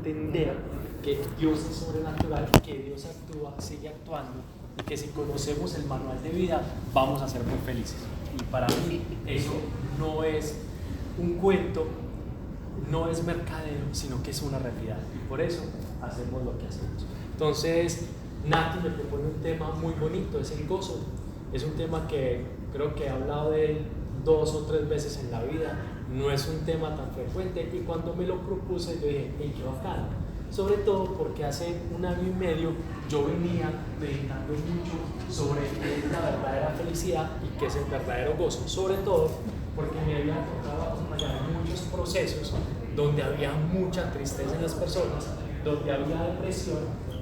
entender que Dios es sobrenatural, que Dios actúa, sigue actuando, y que si conocemos el manual de vida vamos a ser muy felices. Y para mí eso no es un cuento, no es mercadeo, sino que es una realidad, y por eso hacemos lo que hacemos. Entonces Nati me propone un tema muy bonito, es el gozo. Es un tema que creo que he hablado de él 2 o 3 veces en la vida, no es un tema tan frecuente, y cuando me lo propuse yo dije, hey, qué bacano, sobre todo porque hace 1 año y medio yo venía meditando mucho sobre qué es la verdadera felicidad y qué es el verdadero gozo, sobre todo porque me había tocado acompañar muchos procesos donde había mucha tristeza en las personas, donde había depresión,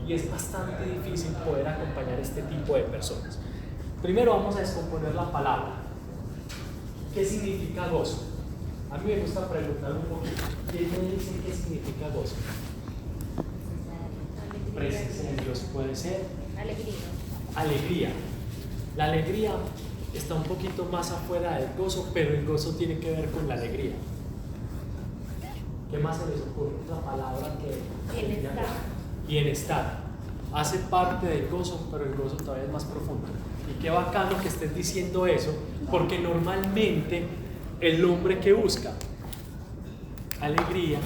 y es bastante difícil poder acompañar este tipo de personas. Primero vamos a descomponer la palabra. ¿Qué significa gozo? A mí me gusta preguntar un poquito. ¿Quién me dice qué significa gozo? Presencia de Dios puede ser. Alegría. La alegría está un poquito más afuera del gozo, pero el gozo tiene que ver con la alegría. ¿Qué más se les ocurre? Otra palabra que... Bienestar. Bienestar. Hace parte del gozo, pero el gozo todavía es más profundo. Y qué bacano que estés diciendo eso, porque normalmente el hombre que busca alegría,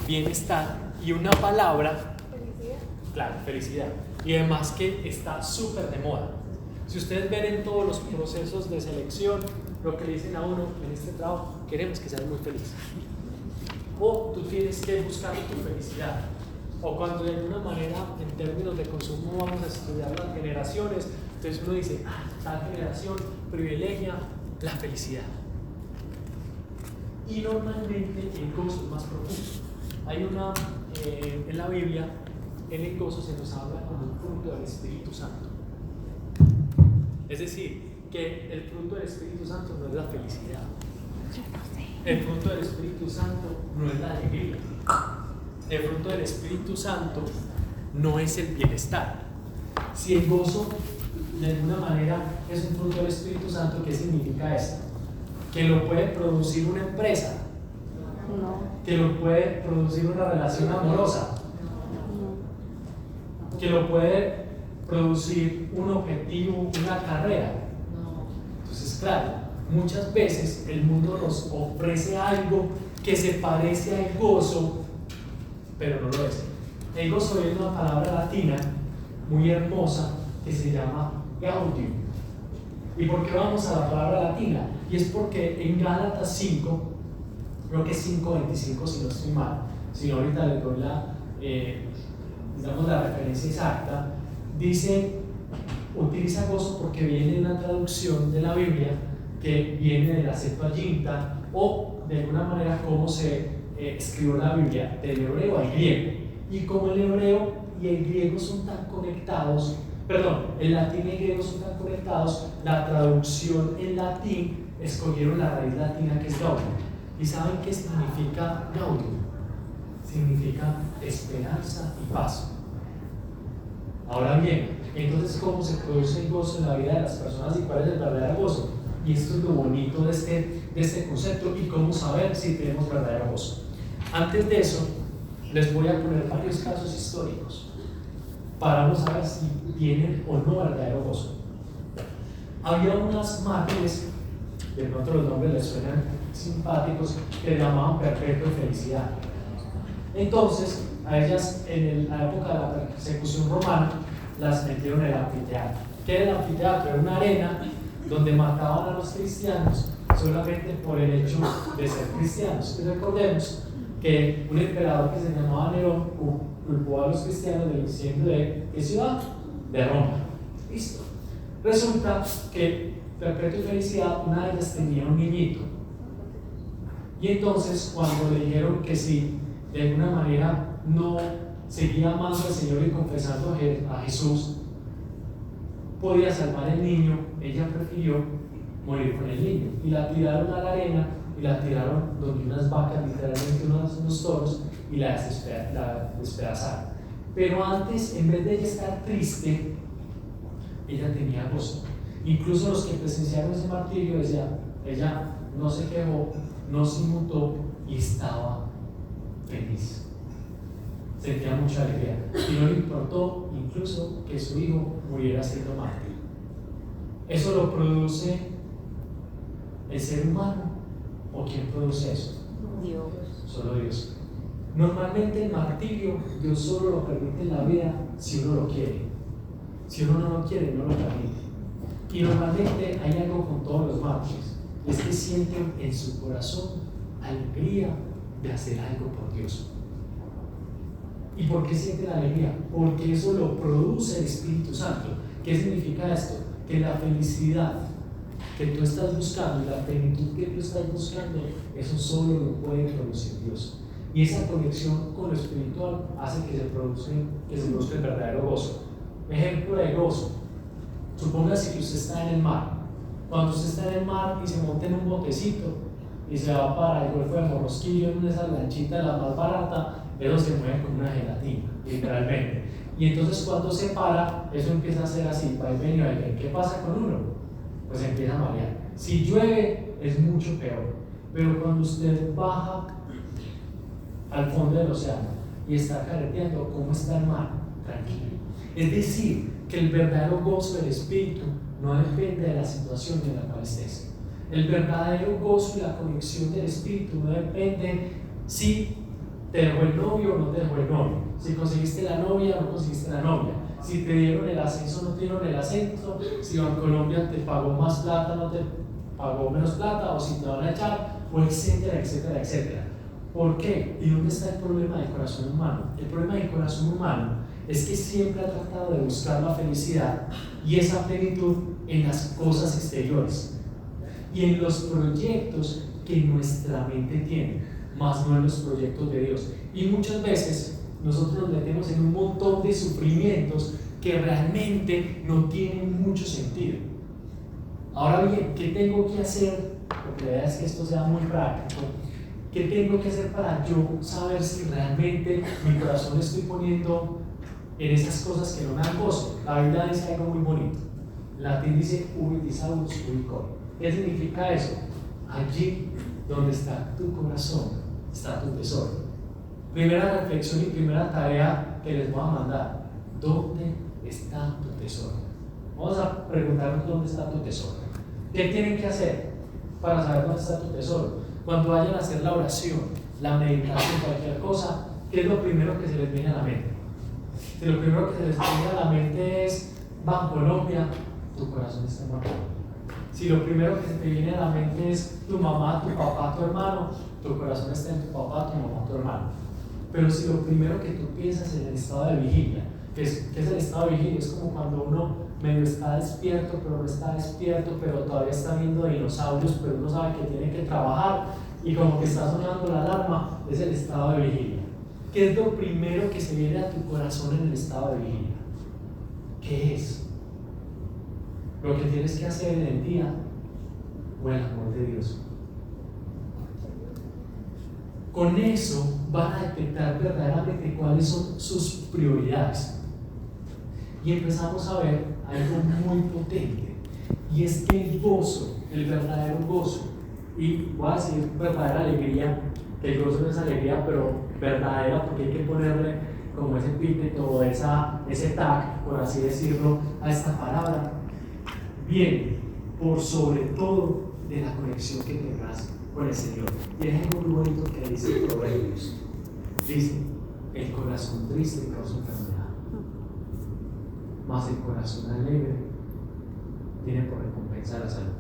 bienestar y una palabra, felicidad. Claro, felicidad, y además que está súper de moda. Si ustedes ven en todos los procesos de selección, lo que le dicen a uno en este trabajo, queremos que seas muy feliz, o tú tienes que buscar tu felicidad. O cuando de alguna manera en términos de consumo vamos a estudiar las generaciones, entonces uno dice, tal generación privilegia la felicidad. Y normalmente el gozo es más profundo. Hay una, en la Biblia, en el gozo se nos habla como un fruto del Espíritu Santo. Es decir, que el fruto del Espíritu Santo no es la felicidad. El fruto del Espíritu Santo no es la alegría. El fruto del Espíritu Santo no es el bienestar. Si el gozo de alguna manera es un fruto del Espíritu Santo, ¿qué significa esto? ¿Que lo puede producir una empresa? No. ¿Que lo puede producir una relación amorosa? No. ¿Que lo puede producir un objetivo, una carrera? No. Entonces, claro, muchas veces el mundo nos ofrece algo que se parece al gozo, pero no lo es. El gozo es una palabra latina muy hermosa que se llama gaudium. ¿Y por qué vamos a la palabra latina? Y es porque en Gálatas 5, creo que es 5:25 si no estoy mal, si no ahorita les doy la referencia exacta, dice, utiliza gozo porque viene de una traducción de la Biblia que viene de la Septuaginta, o de alguna manera cómo se escribió la Biblia, del hebreo al griego. Y como el hebreo y el griego son tan conectados, el latín y el griego son tan conectados, la traducción en latín escogieron la raíz latina que es gaudium. ¿Y saben qué significa gaudium? Significa esperanza y paz. Ahora bien, entonces, ¿cómo se produce el gozo en la vida de las personas y cuál es el verdadero gozo? Y esto es lo bonito de este concepto, y cómo saber si tenemos verdadero gozo. Antes de eso, les voy a poner varios casos históricos para no saber si tienen o no verdadero gozo. Había unas mártires, de pronto los nombres les suenan simpáticos, que llamaban perpetua felicidad. Entonces, a ellas en la época de la persecución romana las metieron en el anfiteatro. ¿Qué era el anfiteatro? Era una arena donde mataban a los cristianos solamente por el hecho de ser cristianos. Y recordemos que un emperador que se llamaba Nerón culpó a los cristianos del incendio de ¿qué ciudad? De Roma. Listo. Resulta que perpetua y felicidad, una de ellas tenía un niñito. Y entonces, cuando le dijeron que si de alguna manera no seguía amando al Señor y confesando a Jesús, podía salvar el niño, ella prefirió morir con el niño. Y la tiraron a la arena, y la tiraron donde unas vacas, literalmente unos toros, y la despedazaron. Pero antes, en vez de ella estar triste, ella tenía gozo. Incluso los que presenciaron ese martirio decían, ella no se quejó, no se inmutó y estaba feliz. sentía mucha alegría y no le importó incluso que su hijo muriera siendo mártir. ¿Eso lo produce el ser humano o quién produce eso? Dios. Solo Dios. Normalmente el martirio Dios solo lo permite en la vida si uno lo quiere. Si uno no lo quiere, no lo permite. Y normalmente hay algo con todos los mártires, es que sienten en su corazón alegría de hacer algo por Dios. ¿Y por qué sienten alegría? Porque eso lo produce el Espíritu Santo. ¿Qué significa esto? Que la felicidad que tú estás buscando y la plenitud que tú estás buscando, eso solo lo puede producir Dios. Y esa conexión con lo espiritual hace que se produzca el verdadero gozo. Ejemplo de gozo. Supóngase que usted está en el mar. Cuando usted está en el mar y se monta en un botecito y se va para el Golfo de Morrosquillo en una de esas lanchitas, la más barata, eso se mueve como una gelatina, literalmente. Y entonces cuando se para, eso empieza a ser así, va y ven. ¿Qué pasa con uno? Pues empieza a marear. Si llueve, es mucho peor. Pero cuando usted baja al fondo del océano y está careteando, ¿cómo está el mar? Tranquilo. Es decir, que el verdadero gozo del Espíritu no depende de la situación en la cual estés. El verdadero gozo y la conexión del Espíritu no depende si te dejó el novio o no te dejó el novio, si conseguiste la novia o no conseguiste la novia, si te dieron el ascenso o no te dieron el ascenso, si Bancolombia te pagó más plata o no te pagó menos plata, o si te van a echar, o etcétera, etcétera, etcétera. ¿Por qué? ¿Y dónde está el problema del corazón humano? El problema del corazón humano es que siempre ha tratado de buscar la felicidad y esa plenitud en las cosas exteriores y en los proyectos que nuestra mente tiene, más no en los proyectos de Dios. Y muchas veces nosotros nos metemos en un montón de sufrimientos que realmente no tienen mucho sentido. Ahora bien, ¿qué tengo que hacer? Porque la idea es que esto sea muy práctico. ¿Qué tengo que hacer para yo saber si realmente mi corazón estoy poniendo en esas cosas que no me dan gozo? La Biblia dice algo muy bonito. En latín dice ubi disaurus ubi cor. ¿Qué significa eso? Allí donde está tu corazón está tu tesoro. Primera reflexión y primera tarea que les voy a mandar: ¿dónde está tu tesoro? Vamos a preguntarnos dónde está tu tesoro. ¿Qué tienen que hacer para saber dónde está tu tesoro? Cuando vayan a hacer la oración, la meditación, cualquier cosa, ¿qué es lo primero que se les viene a la mente? Si lo primero que se les viene a la mente es Bancolombia, tu corazón está en Bancolombia. Si lo primero que se te viene a la mente es tu mamá, tu papá, tu hermano, tu corazón está en tu papá, tu mamá, tu hermano. Pero si lo primero que tú piensas en el estado de vigilia, ¿qué es el estado de vigilia? Es como cuando uno medio está despierto, pero no está despierto, pero todavía está viendo dinosaurios, pero uno sabe que tiene que trabajar y como que está sonando la alarma. Es el estado de vigilia. ¿Qué es lo primero que se viene a tu corazón en el estado de vigilia? ¿Qué es? Lo que tienes que hacer en el día o el amor de Dios. Con eso van a detectar verdaderamente cuáles son sus prioridades. Y empezamos a ver algo muy potente, y es que el gozo, el verdadero gozo, y voy a decir verdadera alegría, que el gozo no es alegría, pero verdadera, porque hay que ponerle como ese epíteto o ese tag, por así decirlo, a esta palabra, viene por sobre todo de la conexión que tendrás con el Señor. Y es algo muy bonito que dice Proverbios. Dice: el corazón triste causa enfermedad, mas el corazón alegre tiene por recompensa la salud.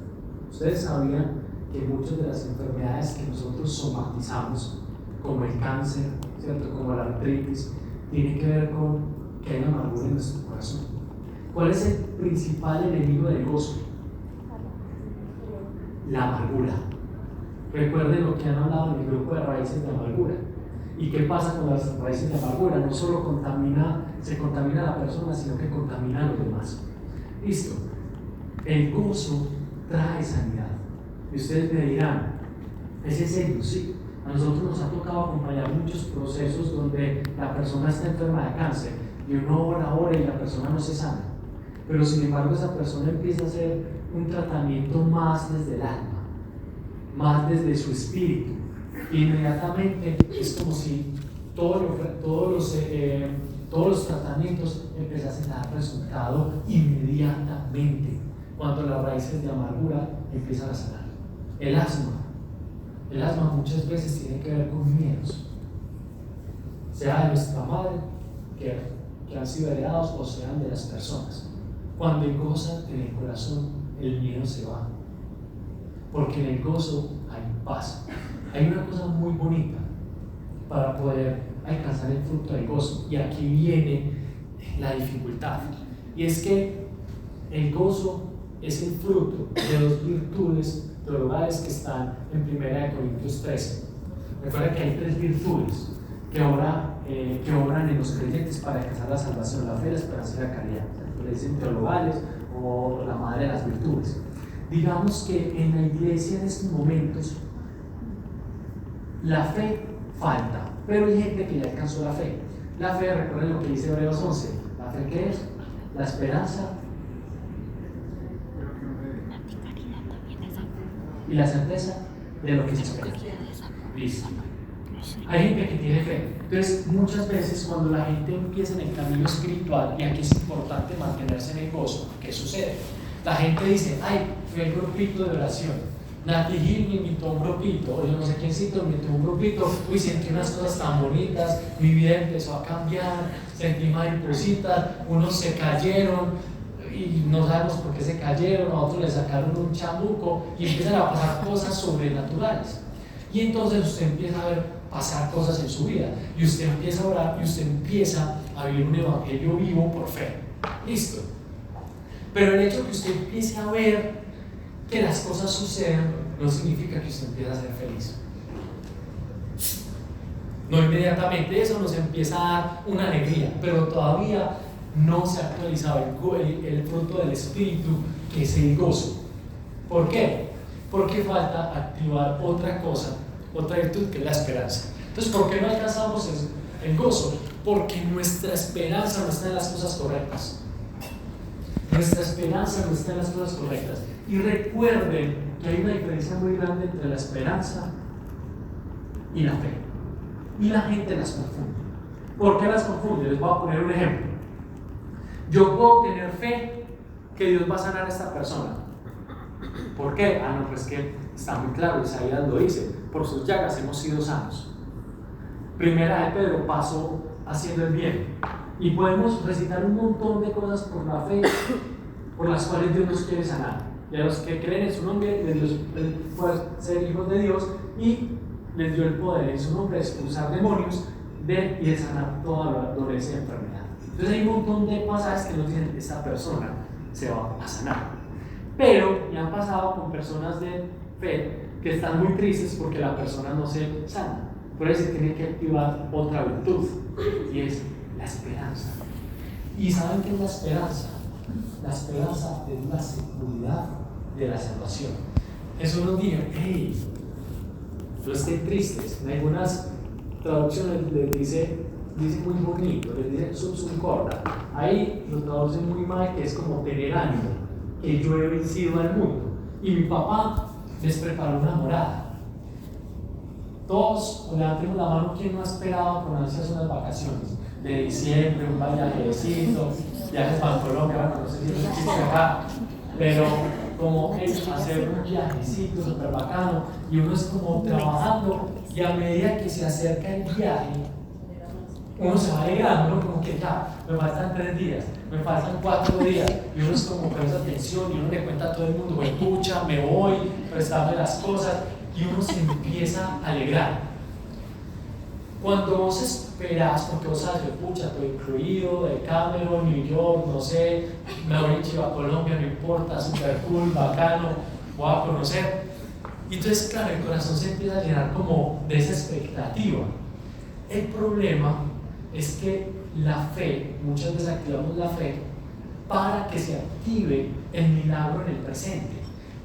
Ustedes sabían que muchas de las enfermedades que nosotros somatizamos, como el cáncer, ¿cierto?, como la artritis, tienen que ver con que hay amargura en nuestro corazón. ¿Cuál es el principal enemigo del gozo? La amargura. Recuerden lo que han hablado en el grupo de raíces de amargura. ¿Y qué pasa con las raíces de amargura? No solo se contamina a la persona, sino que contamina a los demás. Listo. El gozo trae sanidad. Y ustedes me dirán: ¿es en serio? Sí. A nosotros nos ha tocado acompañar muchos procesos donde la persona está enferma de cáncer y uno ora y la persona no se sana. Pero sin embargo esa persona empieza a hacer un tratamiento más desde el alma, más desde su espíritu. E inmediatamente es como si todos los tratamientos empiezan a dar resultado inmediatamente cuando las raíces de amargura empiezan a sanar. El asma muchas veces tiene que ver con miedos, sea de nuestra madre, que han sido heredados, o sean de las personas. Cuando hay gozo en el corazón, el miedo se va, porque en el gozo hay paz. Hay una cosa muy bonita para poder alcanzar el fruto del gozo, y aquí viene la dificultad, y es que el gozo es el fruto de dos virtudes teologales que están en 1 Corintios 13. Recuerda que hay tres virtudes que obran en los creyentes para alcanzar la salvación: la fe, la esperanza y la caridad. Le dicen teologales o la madre de las virtudes. Digamos que en la iglesia en estos momentos la fe falta, pero hay gente que ya alcanzó la fe. La fe, recuerden lo que dice Hebreos 11, ¿la fe qué es? La esperanza y la certeza de lo que se espera. Listo. Hay gente que tiene fe. Entonces, muchas veces cuando la gente empieza en el camino espiritual, y aquí es importante mantenerse en el gozo, ¿qué sucede? La gente dice: ay, fui al grupito de oración, Nati Gil me invitó a un grupito, o yo no sé quiéncito me invitó a un grupito, uy, sentí unas cosas tan bonitas, mi vida empezó a cambiar, sentí maripositas, unos se cayeron y no sabemos por qué se cayeron, a otros le sacaron un chamuco, y empiezan a pasar cosas sobrenaturales. Y entonces usted empieza a ver pasar cosas en su vida, y usted empieza a orar, y usted empieza a vivir un evangelio vivo por fe. Listo. Pero el hecho que usted empiece a ver que las cosas sucedan no significa que usted empiece a ser feliz. No inmediatamente eso nos empieza a dar una alegría, pero todavía no se ha actualizado el fruto del Espíritu, que es el gozo. ¿Por qué? Porque falta activar otra cosa, otra virtud, que es la esperanza. Entonces, ¿por qué no alcanzamos el gozo? Porque nuestra esperanza no está en las cosas correctas. Nuestra esperanza no está en las cosas correctas. Y recuerden que hay una diferencia muy grande entre la esperanza y la fe. Y la gente las confunde. ¿Por qué las confunde? Les voy a poner un ejemplo. Yo puedo tener fe que Dios va a sanar a esta persona. ¿Por qué? No, pues que está muy claro, Isaías lo dice: por sus llagas hemos sido sanos. Primera de Pedro: pasó haciendo el bien. Y podemos recitar un montón de cosas por la fe, por las cuales Dios nos quiere sanar. Y a los que creen en su nombre, les dio el poder ser hijos de Dios, y les dio el poder en su nombre de expulsar demonios y de sanar toda la dolencia y enfermedad. Entonces hay un montón de pasajes que nos dicen: esta persona se va a sanar. Pero me han pasado con personas de fe que están muy tristes porque la persona no se sana. Por eso se tiene que activar otra virtud, y es la esperanza. ¿Y saben qué es la esperanza? La esperanza es la seguridad de la salvación. Eso nos dice: hey, no estén tristes. En algunas traducciones les dice muy bonito, les dice sum corda. Ahí lo traducen muy mal, que es como tener ánimo, que yo he vencido al mundo. Y mi papá les preparó una morada. Todos levantemos la mano, ¿quién no ha esperado con ansias unas vacaciones de diciembre, un viajecito, viajes para Colombia? Bueno, no sé si es existe acá, pero como es hacer un viajecito súper bacano, y uno es como trabajando, y a medida que se acerca el viaje, uno se va alegrando, ¿no? Como que ya, me faltan 3 días, me faltan 4 días, y uno es como con esa tensión, y uno le cuenta a todo el mundo: pucha, me voy, prestame las cosas, y uno se empieza a alegrar. Cuando vos esperás, porque vos sabes: pucha, estoy incluido, de Cameron, New York, no sé, me voy a Colombia, no importa, super cool, bacano, voy a conocer. Y entonces, claro, el corazón se empieza a llenar como de esa expectativa. El problema es que la fe, muchas veces activamos la fe para que se active el milagro en el presente.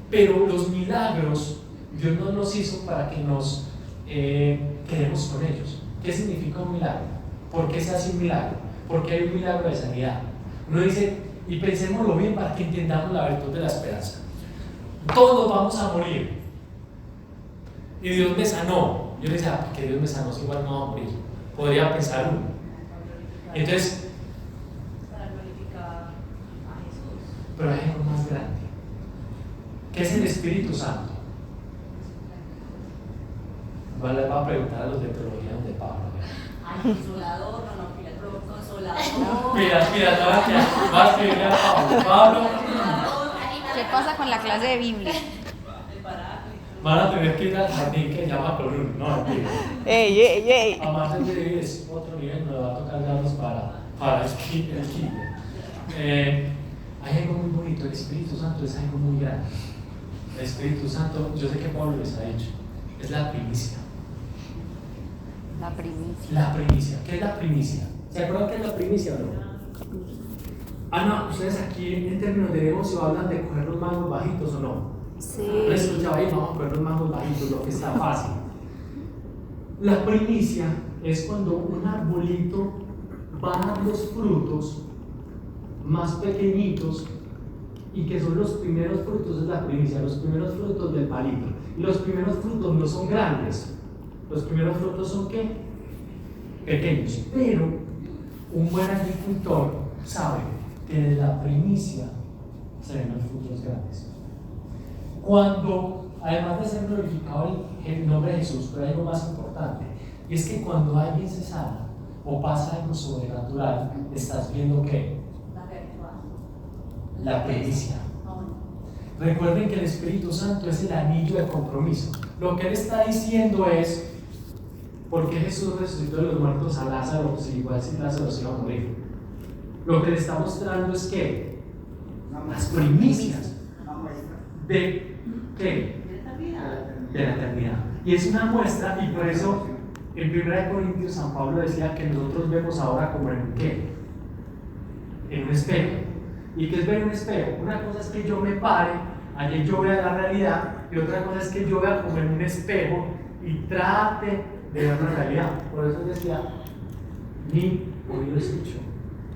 Pero los milagros Dios no nos hizo para que nos quedemos con ellos. ¿Qué significa un milagro? ¿Por qué se hace un milagro? Porque hay un milagro de sanidad. Uno dice, y pensémoslo bien para que entendamos la virtud de la esperanza: todos vamos a morir, y Dios me sanó. Yo le decía: porque Dios me sanó, si igual no va a morir. podría pensar uno. Entonces, para glorificar a Jesús. pero hay algo más grande, que es el Espíritu Santo. Les va a preguntar a los de teología de Pablo. Ay, consolador, no, consolador. Mira, va a escribirle a Pablo. Pablo, ¿Qué pasa con la clase de Biblia? van a tener que ir al jardín que llama Column. No, mentira. ¡Ey! Además de que es otro nivel, me va a tocar darnos para el kinder. Hay algo muy bonito, el Espíritu Santo es algo muy grande. El Espíritu Santo, yo sé que Pablo les ha dicho, es la primicia. La primicia. La primicia. ¿Qué es la primicia? ¿Se acuerdan qué es la primicia o no? No, ustedes aquí en términos de negocio hablan de coger los mangos bajitos o no. Sí. ¿No escuchaba ahí? Vamos a coger los mangos bajitos, lo que está fácil. La primicia es cuando un arbolito va a dar los frutos más pequeñitos y que son los primeros frutos, es la primicia, los primeros frutos del palito. Y los primeros frutos no son grandes, los primeros frutos son ¿qué? Pequeños. Pero un buen agricultor sabe que de la primicia se ven los frutos grandes. Cuando, además de ser glorificado el nombre de Jesús, pero hay algo más importante, y es que cuando alguien se sana o pasa algo sobrenatural, estás viendo ¿qué? La primicia. Recuerden que el Espíritu Santo es el anillo de compromiso. Lo que él está diciendo es, ¿por qué Jesús resucitó de los muertos a Lázaro? Pues igual si Lázaro se iba a morir. Lo que le está mostrando es que las primicias de ¿qué? De la eternidad. Y es una muestra, y por eso en 1 Corintios San Pablo decía que nosotros vemos ahora como en ¿qué? En un espejo. ¿Y qué es ver un espejo? Una cosa es que yo me pare, allí yo vea la realidad, y otra cosa es que yo vea como en un espejo y trate de ver la realidad. Por eso decía, ni oído escuchó,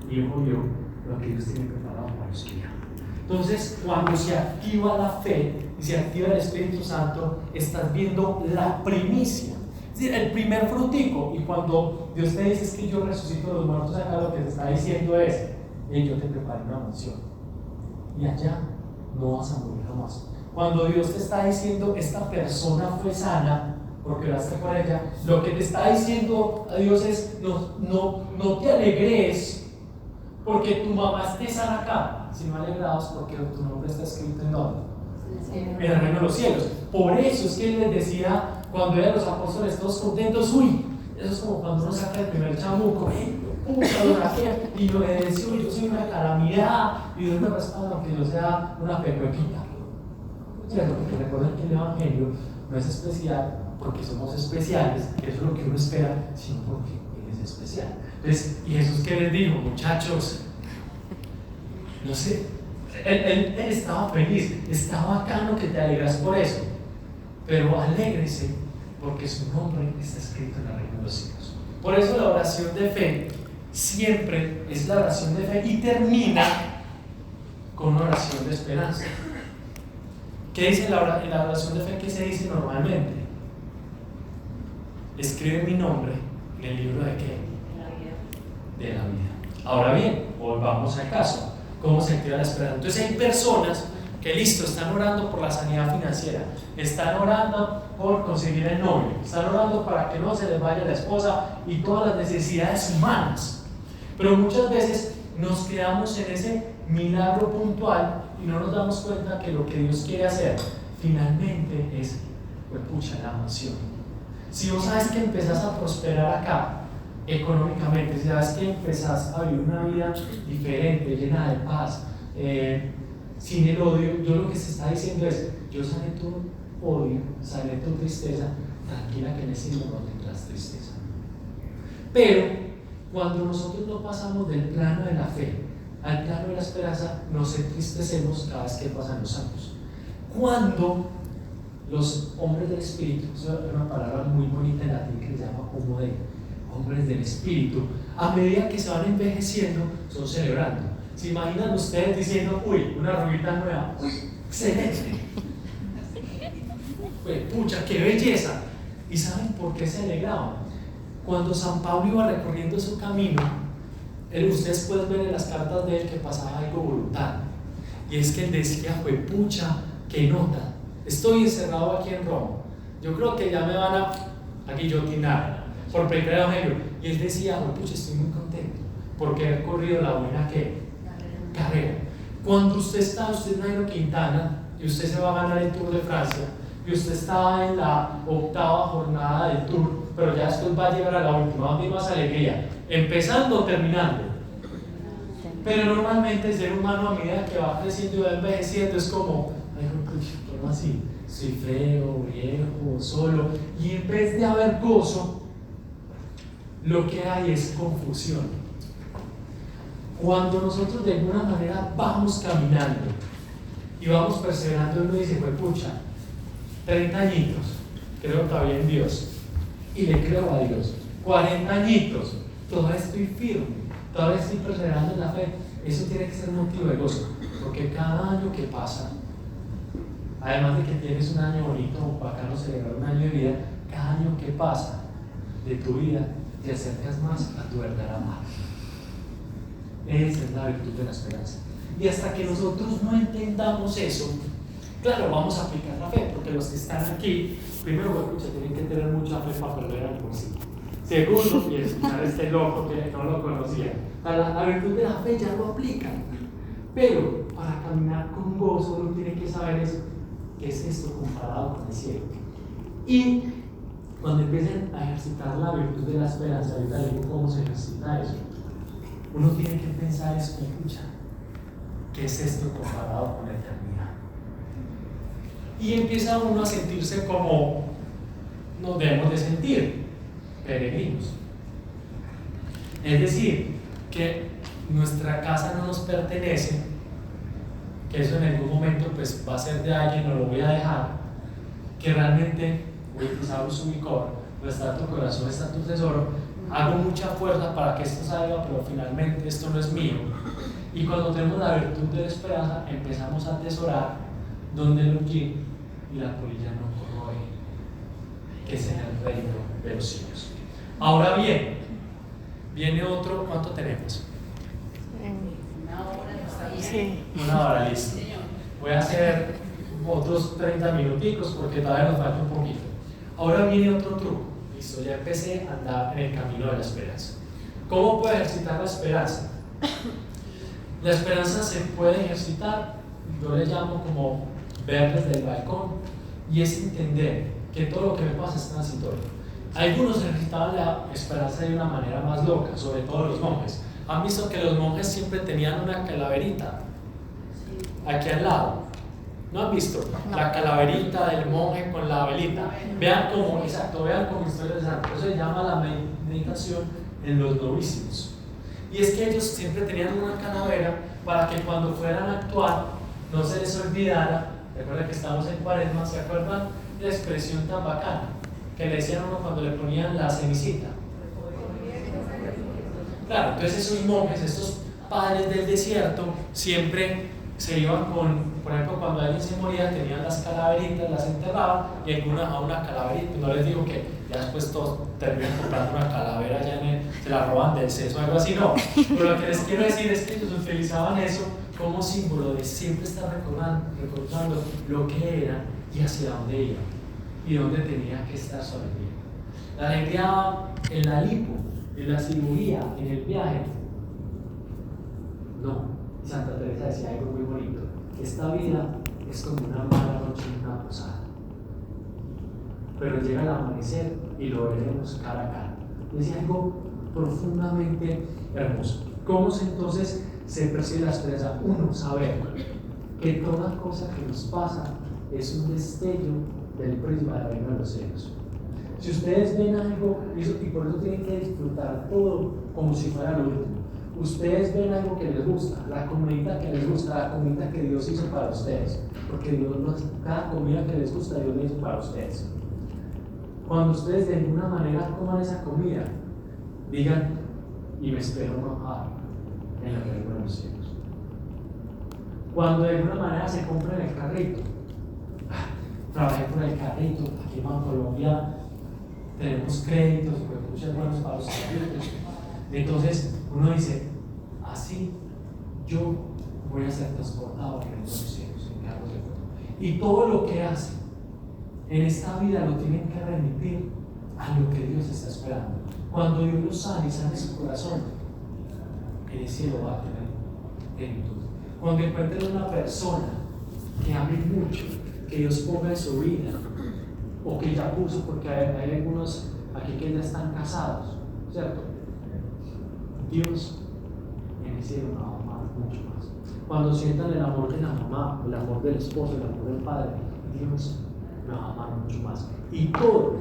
ni ojo vio lo que Dios tiene preparado para los que aman. Entonces, cuando se activa la fe y se activa el Espíritu Santo, estás viendo la primicia, es decir, el primer frutico. Y cuando Dios te dice es que yo resucito a los muertos, acá lo que te está diciendo es, yo te preparé una mansión y allá no vas a morir jamás. Cuando Dios te está diciendo esta persona fue sana porque oraste por ella, lo que te está diciendo a Dios es no te alegres porque tu mamá esté sana acá, sino alegrados porque tu nombre está escrito en ¿dónde? En el reino de los cielos. Por eso es que él les decía cuando eran los apóstoles todos contentos, uy, eso es como cuando uno saca el primer chamuco, y lo obedeció, y yo soy una calamidad, y Dios me respalda aunque yo sea una pepequita. ¿Cierto? Porque recuerden que el Evangelio no es especial porque somos especiales, que eso es lo que uno espera, sino porque Él es especial. Entonces, ¿y Jesús qué les dijo, muchachos? No sé, él estaba feliz, está bacano que te alegras por eso, pero alégrese porque su nombre está escrito en el reino de los cielos. Por eso la oración de fe siempre es la oración de fe y termina con una oración de esperanza. ¿Qué dice en la oración de fe? ¿Qué se dice normalmente? Escribe mi nombre en el libro de qué? De la vida. Ahora bien, volvamos al caso. ¿Cómo se activa la esperanza? Entonces hay personas que listo, están orando por la sanidad financiera, están orando por conseguir el novio, están orando para que no se les vaya la esposa y todas las necesidades humanas. Pero muchas veces nos quedamos en ese milagro puntual y no nos damos cuenta que lo que Dios quiere hacer finalmente es, pues pucha, la mansión. Si vos sabes que empezás a prosperar acá económicamente, si sabes que empezás a vivir una vida diferente, llena de paz, sin el odio, yo lo que se está diciendo es, yo sané tu odio, sané tu tristeza, tranquila que en ese mundo no tendrás tristeza. Pero cuando nosotros no pasamos del plano de la fe al plano de la esperanza, nos entristecemos cada vez que pasan los años. Cuando los hombres del Espíritu, es una palabra muy bonita en latín que se llama homodei, hombres del Espíritu, a medida que se van envejeciendo, son celebrando. ¿Se imaginan ustedes diciendo, uy, una arruguita nueva? Uy, excelente. Uy, pucha, qué belleza. ¿Y saben por qué se alegraban? Cuando San Pablo iba recorriendo su camino, ustedes pueden ver en las cartas de él que pasaba algo brutal. Y es que él decía, pucha, qué nota, estoy encerrado aquí en Roma. Yo creo que ya me van a guillotinar por predicar el evangelio. Y él decía, pucha, estoy muy contento porque he corrido la buena carrera. Cuando usted es Nairo Quintana y usted se va a ganar el Tour de Francia y usted está en la 8ª jornada del Tour, pero ya después va a llegar a la última, va a más alegría, empezando o terminando. Pero normalmente el ser humano, a medida que va creciendo y va envejeciendo, es como, ay, ¿cómo así? Soy feo, viejo, solo. Y en vez de haber gozo, lo que hay es confusión. Cuando nosotros de alguna manera vamos caminando y vamos perseverando, uno dice, pucha, 30 añitos, creo todavía en Dios y le creo a Dios. 40 añitos, todavía estoy firme, todavía estoy perseverando en la fe. Eso tiene que ser motivo de gozo, porque cada año que pasa, además de que tienes un año bonito, bacano celebrar un año de vida, cada año que pasa de tu vida te acercas más a tu verdadera amada. Esa es la virtud de la esperanza. Y hasta que nosotros no entendamos eso, claro, vamos a aplicar la fe, porque los que están aquí, primero, tienen que tener mucha fe para perder al bolsillo. Segundo, y escuchar a este loco que no lo conocía. La virtud de la fe ya lo aplican. Pero para caminar con gozo, uno tiene que saber eso. ¿Qué es esto comparado con el cielo? Y cuando empiecen a ejercitar la virtud de la esperanza, ahorita les digo cómo se ejercita eso. Uno tiene que pensar, escucha, ¿qué es esto comparado con la eternidad? Y empieza uno a sentirse como nos debemos de sentir, peregrinos. Es decir, que nuestra casa no nos pertenece, que eso en algún momento pues va a ser de alguien, no lo voy a dejar, que realmente voy a utilizar mi cor, no está tu corazón, está tu tesoro. Hago mucha fuerza para que esto salga, pero finalmente esto no es mío. Y cuando tenemos la virtud de la esperanza, empezamos a atesorar donde el hollín y la polilla no corroen, que es en el reino de los cielos. Ahora bien, viene otro, ¿cuánto tenemos? Sí. Una hora, listo. Voy a hacer otros 30 minuticos porque todavía nos falta un poquito. Ahora viene otro truco. Listo, ya empecé a andar en el camino de la esperanza. ¿Cómo puedo ejercitar la esperanza? La esperanza se puede ejercitar, yo le llamo como ver desde el balcón, y es entender que todo lo que me pasa es transitorio. Algunos ejercitaban la esperanza de una manera más loca, sobre todo los monjes. ¿Han visto que los monjes siempre tenían una calaverita aquí al lado? ¿No han visto? No. La calaverita del monje con la velita. Vean cómo, exacto, vean cómo historia de santo. Eso se llama la meditación en los novicios. Y es que ellos siempre tenían una calavera para que cuando fueran a actuar no se les olvidara. Recuerden que estamos en Cuaresma, ¿se acuerdan? La expresión tan bacana que le decían a uno cuando le ponían la cenicita. Claro, entonces esos monjes, estos padres del desierto, siempre se iban con, por ejemplo, cuando alguien se moría, tenían las calaveritas, las enterraban y algunas a una calaverita. No les digo que ya después todos terminan comprando una calavera, ya se la roban del sexo o algo así, no. Pero lo que les quiero decir es que ellos utilizaban eso como símbolo de siempre estar recordando lo que era y hacia dónde iba y dónde tenía que estar su alegría. La alegría en la lipo, en la cirugía, en el viaje. No. Santa Teresa decía algo muy bonito: esta vida es como una mala noche en una posada, pero llega el amanecer y lo veremos cara a cara. Es algo profundamente hermoso. ¿Cómo entonces se percibe la esperanza? Uno, saber que toda cosa que nos pasa es un destello del príncipe del reino de los cielos. Si ustedes ven algo, y por eso tienen que disfrutar todo como si fuera lo último. Ustedes ven algo que les gusta, la comida que les gusta, la comida que Dios hizo para ustedes, porque Dios cada comida que les gusta, Dios la hizo para ustedes. Cuando ustedes de alguna manera coman esa comida, digan, y me espero mamá en el reino de los cielos. Cuando de alguna manera se compren el carrito, trabajé por el carrito, aquí en Colombia tenemos créditos, pues muchas buenas para los créditos. Entonces uno dice, así yo voy a ser transportado al reino de los cielos en carros de fuego. Y todo lo que hace en esta vida lo tienen que remitir a lo que Dios está esperando. Cuando Dios lo sane y sane su corazón, en el cielo va a tener plenitud. Cuando encuentren una persona que ame mucho, que Dios ponga en su vida, o que ya puso, porque hay algunos aquí que ya están casados, ¿cierto? Dios en el cielo va a amar mucho más. Cuando sientan el amor de la mamá, el amor del esposo, el amor del padre, Dios va a amar mucho más. Y todo,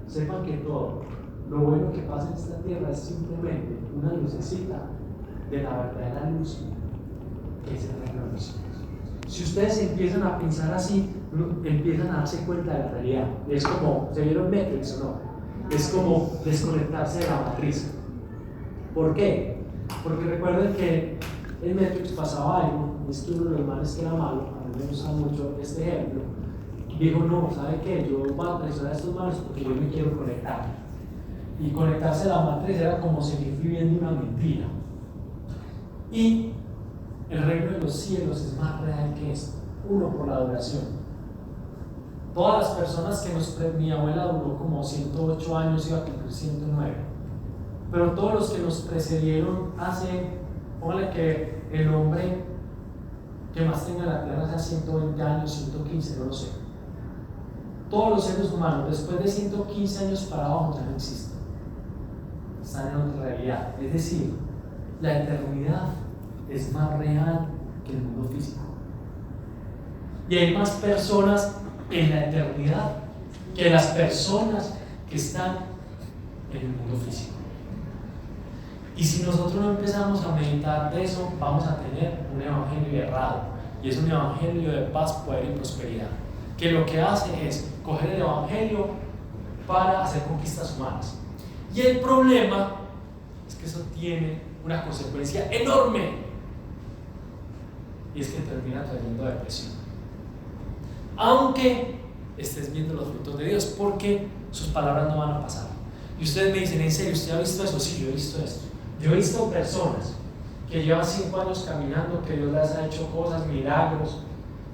sepan que todo, lo bueno que pasa en esta tierra es simplemente una lucecita de la verdadera luz, que es el reino de los cielos. Si ustedes empiezan a pensar así, empiezan a darse cuenta de la realidad. Es como, ¿se vieron Matrix o no? Es como desconectarse de la matriz. ¿Por qué? Porque recuerden que en Matrix pasaba algo, es que uno de los males que era malo, a mí me gusta mucho este ejemplo, dijo, no, ¿sabe qué? Yo voy a traicionar a estos malos porque yo me quiero conectar. Y conectarse a la matriz era como seguir viviendo una mentira. Y el reino de los cielos es más real que esto. Uno, por la adoración. Todas las personas que mi abuela duró como 108 años, iba a cumplir 109. Pero todos los que nos precedieron póngale que el hombre que más tenga la tierra sea 120 años, 115, no lo sé. Todos los seres humanos, después de 115 años para abajo, ya no existen. Están en otra realidad. Es decir, la eternidad es más real que el mundo físico. Y hay más personas en la eternidad que las personas que están en el mundo físico. Y si nosotros no empezamos a meditar de eso, vamos a tener un evangelio errado. Y es un evangelio de paz, poder y prosperidad, que lo que hace es coger el evangelio para hacer conquistas humanas. Y el problema es que eso tiene una consecuencia enorme, y es que termina trayendo depresión, aunque estés viendo los frutos de Dios, porque sus palabras no van a pasar. Y ustedes me dicen, ¿en serio usted ha visto eso? Sí, yo he visto esto. Yo he visto personas que llevan 5 años caminando, que Dios les ha hecho cosas, milagros,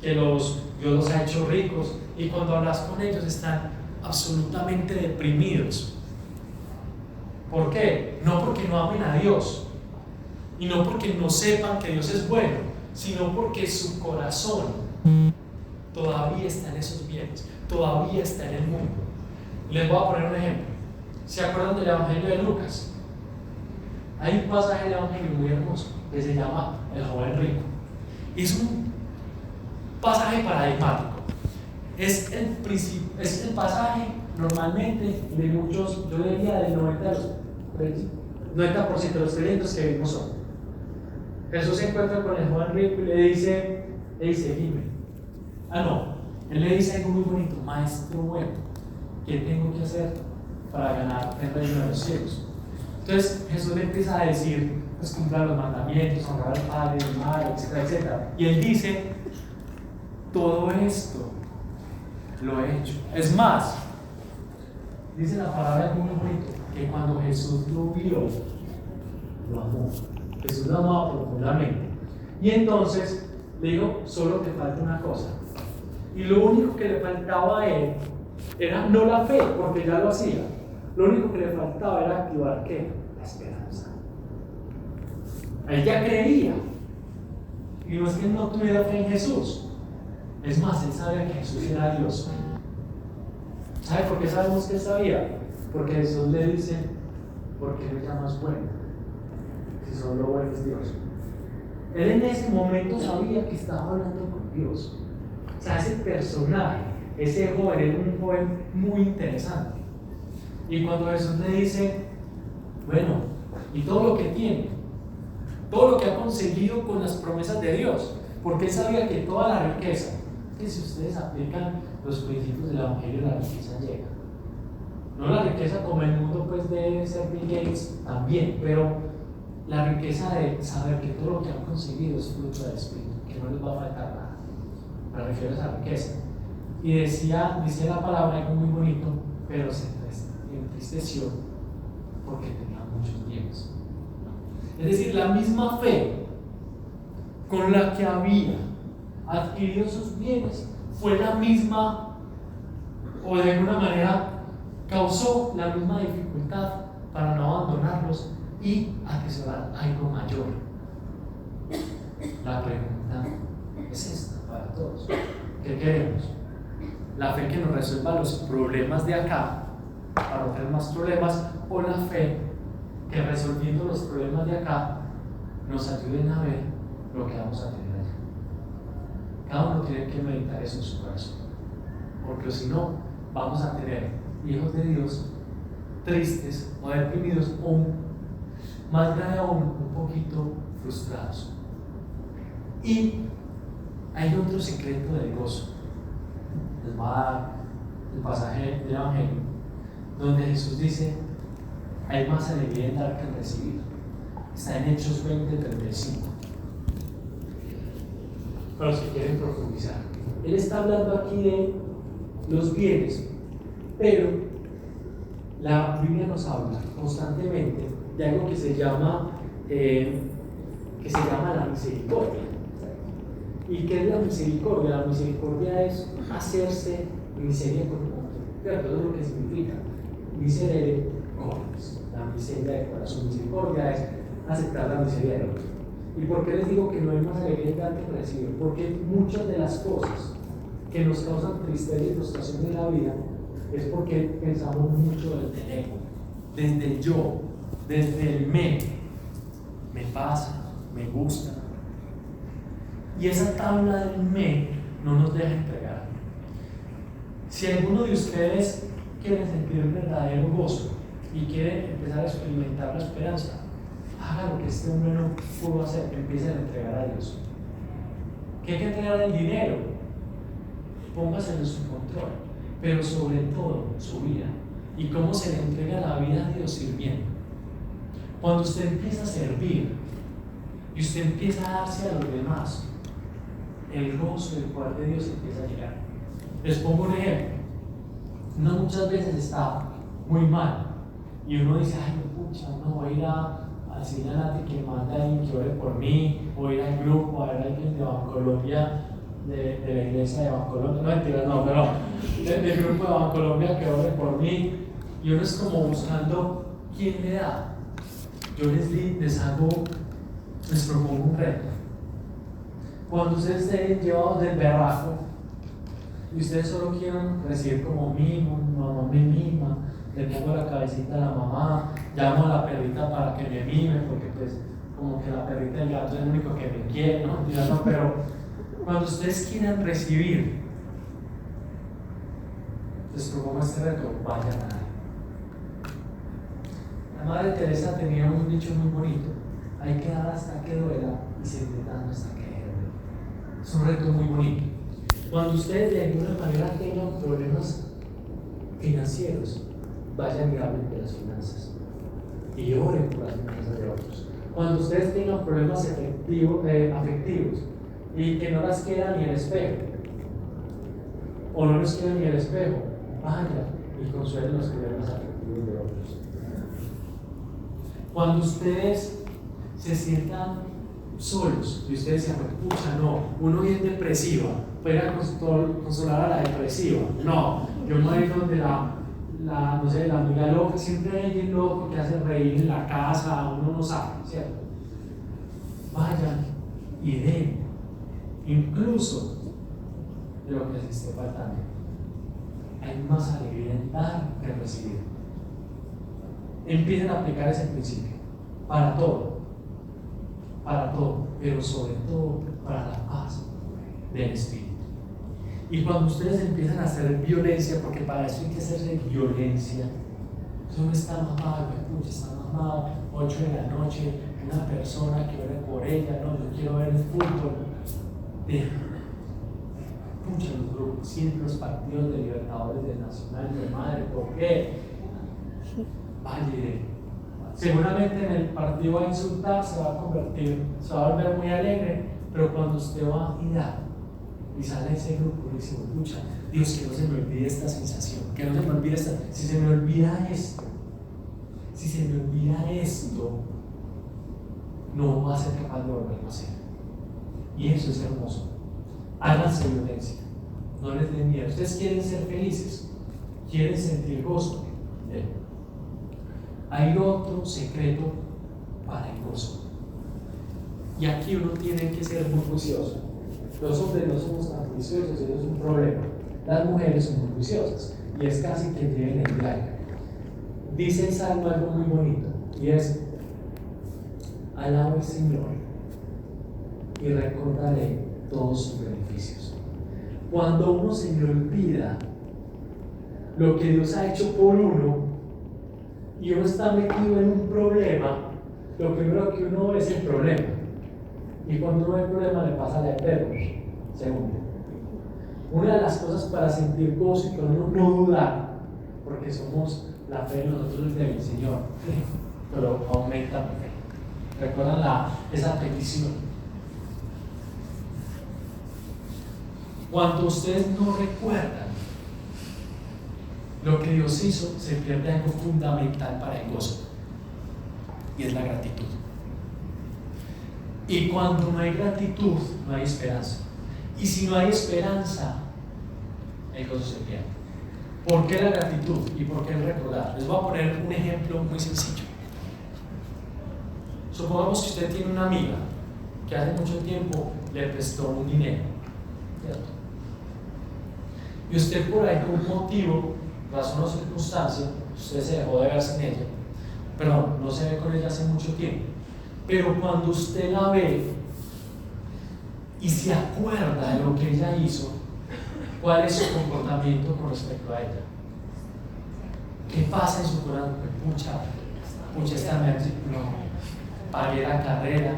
que Dios los ha hecho ricos, y cuando hablas con ellos están absolutamente deprimidos. ¿Por qué? No porque no amen a Dios, y no porque no sepan que Dios es bueno, sino porque su corazón todavía está en esos bienes, todavía está en el mundo. Les voy a poner un ejemplo. ¿Se acuerdan del Evangelio de Lucas? Hay un pasaje del Evangelio muy hermoso que se llama El joven rico. Es un pasaje paradigmático. Es el pasaje normalmente de muchos, yo diría del 90% de los creyentes que vimos hoy. Jesús se encuentra con el joven rico y le dice, dime. Él le dice algo muy bonito: maestro bueno, ¿qué tengo que hacer para ganar el reino de los cielos? Entonces Jesús le empieza a decir, pues cumplir los mandamientos, honrar al padre, al madre, etcétera, etcétera. Y él dice, todo esto lo he hecho. Es más, dice la palabra muy bonito, que cuando Jesús lo vio, lo amó. Jesús lo amaba profundamente. Y entonces le digo, solo te falta una cosa. Y lo único que le faltaba a él era no la fe, porque ya lo hacía. Lo único que le faltaba era activar ¿qué? La esperanza. Él ya creía. Y no es que él no tuviera fe en Jesús. Es más, él sabía que Jesús era Dios. ¿Sabe por qué sabemos que él sabía? Porque Jesús le dice, ¿por qué me llamas bueno? Si solo bueno es Dios. Él en ese momento sabía que estaba hablando con Dios. O sea, ese personaje, ese joven, era un joven muy interesante. Y cuando Jesús le dice, bueno, y todo lo que tiene, todo lo que ha conseguido con las promesas de Dios, porque él sabía que toda la riqueza, que si ustedes aplican los principios del Evangelio, la riqueza llega. No la riqueza como el mundo pues de ser Bill Gates también, pero la riqueza de saber que todo lo que han conseguido es fruto del Espíritu, que no les va a faltar nada. Me refiero a esa riqueza. Y dice la palabra algo muy bonito, pero se entristeció porque tenía muchos bienes. Es decir, la misma fe con la que había adquirido sus bienes fue la misma, o de alguna manera causó la misma dificultad para no abandonarlos y atesorar algo mayor. La pregunta es esta para todos: ¿qué queremos? ¿La fe que nos resuelva los problemas de acá para no tener más problemas, o la fe que resolviendo los problemas de acá nos ayuden a ver lo que vamos a tener allá? Cada uno tiene que meditar eso en su corazón, porque si no vamos a tener hijos de Dios tristes o deprimidos, o más grave aún, un poquito frustrados. Y hay otro secreto del gozo. Les va a dar el pasaje del Evangelio donde Jesús dice: hay más alegría en dar que en recibir. Está en Hechos 20:35. Para los que quieren profundizar, Él está hablando aquí de los bienes, pero la Biblia nos habla constantemente de algo que se llama la misericordia. ¿Y qué es la misericordia? La misericordia es hacerse miseria con otro. ¿Cierto? Eso es lo que significa misericordias. La miseria de corazón. Misericordia es aceptar la miseria del otro. ¿Y por qué les digo que no hay más alegría en dar que en recibir? Porque muchas de las cosas que nos causan tristeza y frustración en la vida es porque pensamos mucho desde el ego, desde el yo, desde el me pasa, me gusta. Y esa tabla del me no nos deja entregar. Si alguno de ustedes quiere sentir el verdadero gozo y quiere empezar a experimentar la esperanza, haga lo que este hombre no pudo hacer, empiece a entregar a Dios. ¿Qué hay que entregar? El dinero, póngaselo en su control, pero sobre todo su vida. ¿Y cómo se le entrega la vida a Dios? Sirviendo. Cuando usted empieza a servir y usted empieza a darse a los demás, el gozo del poder de Dios empieza a llegar. Les pongo un ejemplo. Uno muchas veces está muy mal y uno dice: ay, pucha, no voy a ir a decirle a Nati que mande a alguien que ore por mí, o ir al grupo a ver a alguien de Bancolombia, de la iglesia de Bancolombia, no mentiras, no, pero del grupo de Bancolombia que ore por mí. Y uno es como buscando quién le da. Yo les propongo un reto. Cuando ustedes estén llevados del berraco y ustedes solo quieran recibir como mimo, mamá me mima, le pongo la cabecita a la mamá, llamo a la perrita para que me mime, porque pues como que la perrita y el gato es el único que me quiere, ¿no? Pero cuando ustedes quieran recibir, les propongo este reto: vayan a dar. La Madre Teresa tenía un dicho muy bonito: hay que dar hasta que duela y seguir dando hasta que duela. Es un reto muy bonito. Cuando ustedes de alguna manera tengan problemas financieros, vayan y hablen de las finanzas y oren por las finanzas de otros. Cuando ustedes tengan problemas afectivos y que no las quiera ni el espejo, o no les quiera ni el espejo, vayan y consuelen los problemas afectivos de otros. Cuando ustedes se sientan solos y ustedes se pucha, no, uno bien depresiva, voy a consolar a la depresiva, no, yo me voy a ir donde no sé, la amiga loca, siempre hay alguien loco que hace reír en la casa, uno no sabe, ¿cierto? Vayan y den, incluso de lo que les esté faltando. Hay más alegría en dar que en recibir. Empiecen a aplicar ese principio para todo, pero sobre todo para la paz del espíritu. Y cuando ustedes empiezan a hacer violencia, porque para eso hay que hacerse violencia, uno está mamado, está mamado, 8 de la noche, una persona que ore por ella, no, yo quiero ver el fútbol. Pucha, los grupos, siempre los partidos de Libertadores, de Nacional, de Madre, ¿por qué? Vaya, seguramente en el partido va a insultar, se va a volver muy alegre, pero cuando usted va y da y sale de ese grupo y dice: pucha, Dios, que no se me olvide esta sensación, que no se me olvide si se me olvida esto, si se me olvida esto, no va a ser capaz de volverlo a hacer. Y eso es hermoso. Háganse violencia, no les den miedo. Ustedes quieren ser felices, quieren sentir gozo. Hay otro secreto para el gozo. Y aquí uno tiene que ser muy juicioso. Los hombres no somos tan juiciosos, eso es un problema. Las mujeres son muy juiciosas y es casi que lleven el diario. Dice el Salmo algo muy bonito y es: alabo al Señor y recordaré todos sus beneficios. Cuando uno se le olvida lo que Dios ha hecho por uno y uno está metido en un problema, lo primero que uno ve es el problema. Y cuando uno ve el problema le pasa la de perros. Segundo, una de las cosas para sentir gozo y para uno no dudar, porque somos la fe de nosotros del Señor, pero aumenta mi fe. ¿Recuerdan esa petición? Cuando ustedes no recuerdan lo que Dios hizo, se pierde algo fundamental para el gozo, y es la gratitud. Y cuando no hay gratitud, no hay esperanza. Y si no hay esperanza, el gozo se pierde. ¿Por qué la gratitud y por qué el recordar? Les voy a poner un ejemplo muy sencillo. Supongamos que usted tiene una amiga que hace mucho tiempo le prestó un dinero, ¿cierto? Y usted por ahí, por un motivo, razón o circunstancia, usted se dejó de verse en ella, pero no se ve con ella hace mucho tiempo. Pero cuando usted la ve y se acuerda de lo que ella hizo, ¿cuál es su comportamiento con respecto a ella? ¿Qué pasa en su corazón? Pucha, esta me pagué la carrera,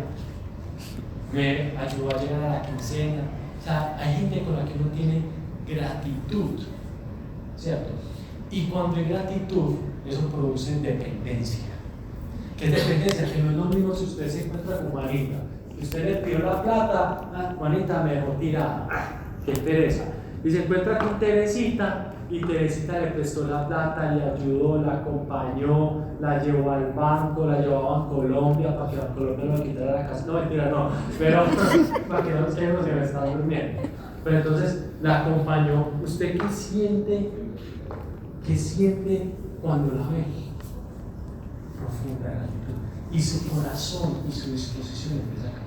me ayudó a llegar a la quincena. O sea, hay gente con la que uno tiene gratitud, ¿cierto? Y cuando hay gratitud, eso produce dependencia. ¿Qué es dependencia? Que no es lo mismo si usted se encuentra con Juanita. Si usted le pidió la plata, Juanita me dejó tirada. Qué pereza. Y se encuentra con Teresita, y Teresita le prestó la plata, le ayudó, la acompañó, la llevó al banco, la llevaba a Colombia para que a Colombia no le quitara la casa. No, mentira, no. Pero para que no nos quedemos si me está durmiendo. Pero entonces la acompañó. ¿Usted qué siente? ¿Qué siente cuando la ve? Profunda gratitud. Y su corazón y su disposición empieza a cambiar.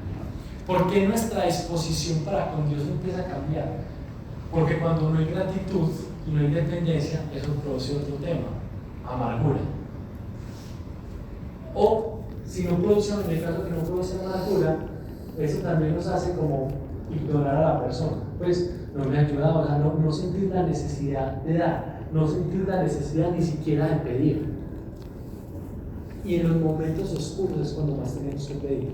¿Por qué nuestra disposición para con Dios empieza a cambiar? Porque cuando no hay gratitud y no hay dependencia, eso produce otro tema: amargura. O si no produce, en el caso que no produce amargura, eso también nos hace como ignorar a la persona. Pues no me ha ayudado, o sea, no sentir la necesidad de dar, no sentir la necesidad ni siquiera de pedir. Y en los momentos oscuros es cuando más tenemos que pedir.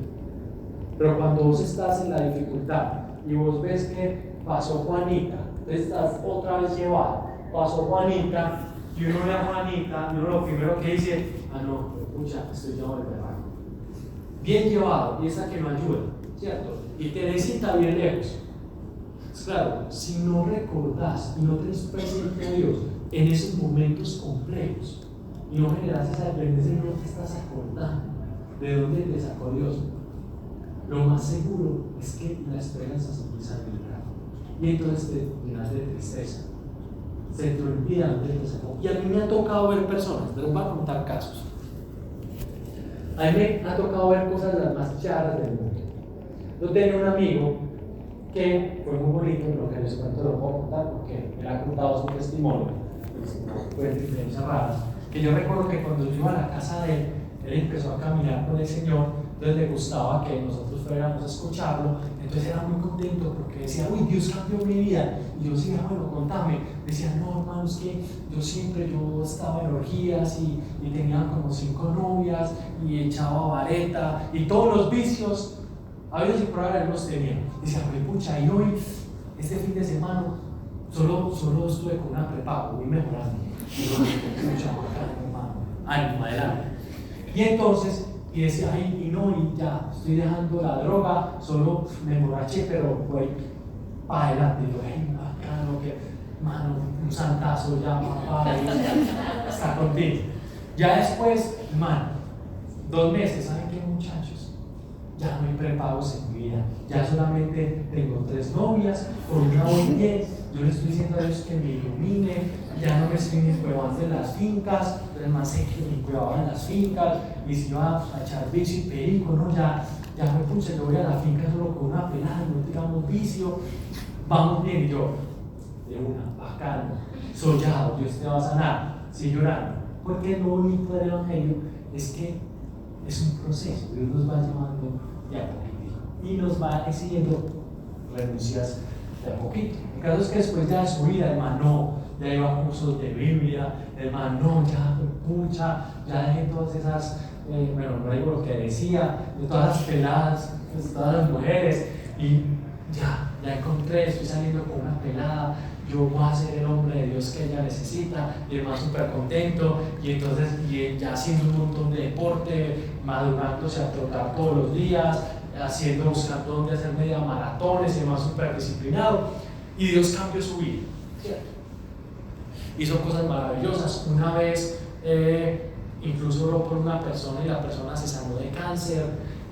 Pero cuando vos estás en la dificultad y vos ves que pasó Juanita, estás otra vez llevado, pasó Juanita, y uno ve a Juanita, y uno lo primero que dice: no, escucha, estoy llevado del trabajo. Bien llevado, y esa que no ayuda, ¿cierto? Y te necesita bien lejos. Claro, si no recordás y no tenés presente a Dios en esos momentos complejos, y no generas esa dependencia, no te estás acordando de dónde te sacó Dios, lo más seguro es que la esperanza se empieza a liberar. Y entonces te llenas de tristeza, se te olvida dónde te sacó. Y a mí me ha tocado ver personas, les voy a contar casos. A mí me ha tocado ver cosas las más charras del mundo. Yo tenía un amigo que fue muy bonito, lo que les cuento lo puedo contar porque me ha contado su testimonio, fue de experiencias raras. Que yo recuerdo que cuando yo iba a la casa de él, él empezó a caminar con el Señor, entonces le gustaba que nosotros fuéramos a escucharlo, entonces era muy contento porque decía: uy, Dios cambió mi vida. Y yo decía: bueno, contame. Decía: no, hermano, es que yo estaba en orgías y tenía como 5 novias y echaba vareta y todos los vicios habidos y por haber los tenía. Decía: oye, pucha, y hoy, este fin de semana, solo estuve con una prepago, muy mejorando. Y yo, pucha, hermano, ánimo, adelante. Y entonces, y decía: ay, y no, y ya, estoy dejando la droga, solo me emborraché, pero voy para adelante. Y yo: ay, bacano, que, mano, un santazo ya, papá, está contigo. Ya después Hermano, 2 meses, ¿saben qué, muchachos? Ya no hay prepagos en mi vida, ya solamente tengo 3 novias, con una voy bien. Yo le estoy diciendo a Dios que me ilumine, ya no me estoy ni cuevando en las fincas, además sé que me cuevaba en las fincas, y si iba a echar vicio y perico, no, ya me puse, yo voy a la finca solo con una pelada, no tiramos vicio, vamos bien. Y yo, de una, bacano, sollado, Dios te va a sanar, sigue llorando, porque lo bonito del Evangelio es que es un proceso, Dios nos va llevando de a poquito y nos va exigiendo renuncias de a poquito. El caso es que después ya de su vida, hermano, ya iba a cursos de Biblia, hermano, ya pucha, ya dejé todas esas, bueno, no digo lo que decía, de todas las peladas, de todas las mujeres, y ya encontré, estoy saliendo con una pelada, yo voy a ser el hombre de Dios que ella necesita, y el más súper contento, y entonces ya haciendo un montón de deporte, madurándose a trotar todos los días, buscando dónde hacer media maratones, y el más súper disciplinado, y Dios cambió su vida, ¿cierto? Hizo cosas maravillosas. Una vez incluso oró por una persona y la persona se sanó de cáncer.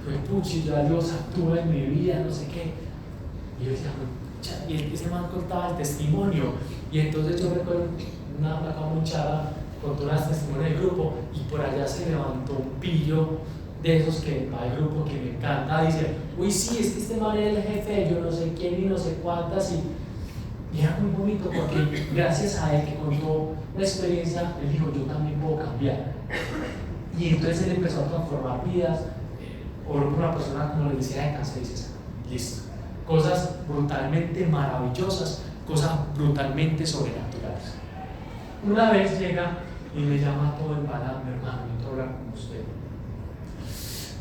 Fue puchi, ya Dios actúa en mi vida, no sé qué. Y yo decía, y ese man contaba el testimonio, y entonces yo recuerdo una muchacha contó un testimonio del grupo, y por allá se levantó un pillo de esos que va al grupo que me encanta, dice, uy sí, es que este man es el jefe, yo no sé quién y no sé cuántas, y era muy bonito porque gracias a él que contó la experiencia, él dijo, yo también puedo cambiar, y entonces él empezó a transformar vidas. Oró por una persona, como les decía, de cáncer, y dices, listo. Cosas brutalmente maravillosas, cosas brutalmente sobrenaturales. Una vez llega y me llama todo embalado, mi hermano, necesito hablar con usted.